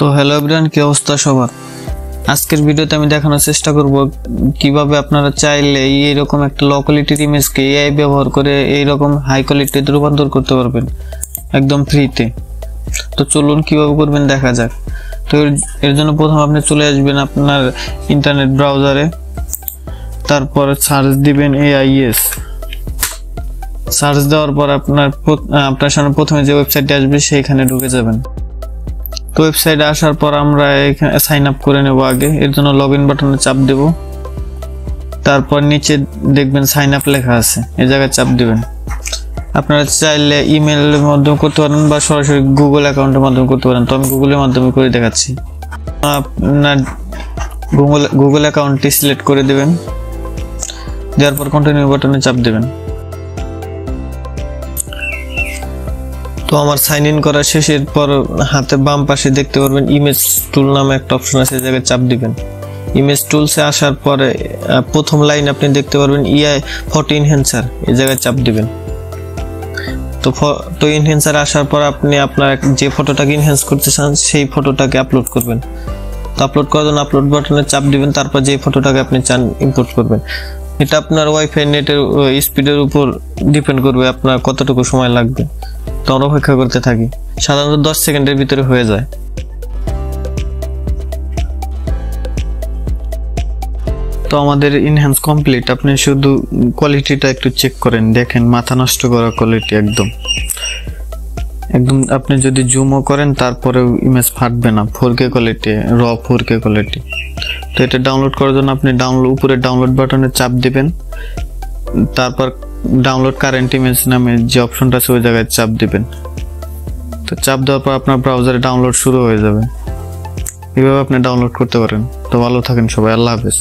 তো hello everyone, কি অবস্থা সবার? আজকের ভিডিওতে আমি দেখানোর চেষ্টা করব কিভাবে আপনারা চাইলে এইরকম একটা লো কোয়ালিটির ইমেজকে এআই ব্যবহার করে এইরকম হাই কোয়ালিটিতে রূপান্তর করতে পারবেন একদম ফ্রিতে। তো চলুন কিভাবে করবেন দেখা যাক। তো এর জন্য প্রথমে আপনি চলে আসবেন আপনার ইন্টারনেট ব্রাউজারে, তারপর সার্চ দিবেন AIS। সার্চ দেওয়ার পর আপনার সামনে প্রথমে যে ওয়েবসাইটটি আসবে সেইখানে ঢুকে যাবেন। তো ওয়েবসাইটে আসার পর আমরা এখানে সাইন আপ করে নেব। আগে এর জন্য লগইন বাটনে চাপ দেব, তারপর নিচে দেখবেন সাইন আপ লেখা আছে, এই জায়গায় চাপ দিবেন। আপনারা চাইলে ইমেইলের মাধ্যমে করতে পারেন বা সরাসরি গুগল অ্যাকাউন্টের মাধ্যমে করতে পারেন। তো আমি গুগলের মাধ্যমে করে দেখাচ্ছি। আপনার গুগল অ্যাকাউন্টটি সিলেক্ট করে দেবেন, দেওয়ার পর কন্টিনিউ বাটনে চাপ দেবেন। তো আমার সাইন ইন করা শেষের পর হাতে বাম পাশে দেখতে পারবেন ইমেজ টুল নামে একটা অপশন আছে, এই জায়গায় চাপ দিবেন। ইমেজ টুলসে আসার পরে প্রথম লাইন আপনি দেখতে পারবেন AI ফটো এনহ্যান্সার, এই জায়গায় চাপ দিবেন। তো ফটো এনহ্যান্সার আসার পর আপনি আপনার যে ফটোটাকে এনহ্যান্স করতে চান সেই ফটোটাকে আপলোড করবেন। তো আপলোড করার জন্য আপলোড বাটনে চাপ দিবেন, তারপর যে ফটোটাকে আপনি চান ইম্পোর্ট করবেন। এটা আপনার ওয়াইফাই নেটের স্পিডের উপর ডিপেন্ড করবে আপনার কতটুকু সময় লাগবে। তো আমরা অপেক্ষা করতে থাকি, সাধারণত 10 সেকেন্ডের ভিতরে হয়ে যায়। তো আমাদের ইনহ্যান্স কমপ্লিট। আপনি শুধু কোয়ালিটিটা একটু চেক করেন, দেখেন মাথা নষ্ট করা কোয়ালিটি একদম। আপনি যদি জুমও করেন তারপরেও ইমেজ ফাটবে না, 4K কোয়ালিটি, র 4K কোয়ালিটি। তো এটা ডাউনলোড করার জন্য আপনি উপরে ডাউনলোড বাটনে চাপ দিবেন, তারপর ডাউনলোড কারেন্ট ইমেজ নামে যে অপশনটা আছে ওই জায়গায় চাপ দিবেন। তো চাপ দেওয়ার পর আপনার ব্রাউজারে ডাউনলোড শুরু হয়ে যাবে। এভাবে আপনি ডাউনলোড করতে পারেন। তো ভালো থাকেন সবাই, আল্লাহ হাফেজ।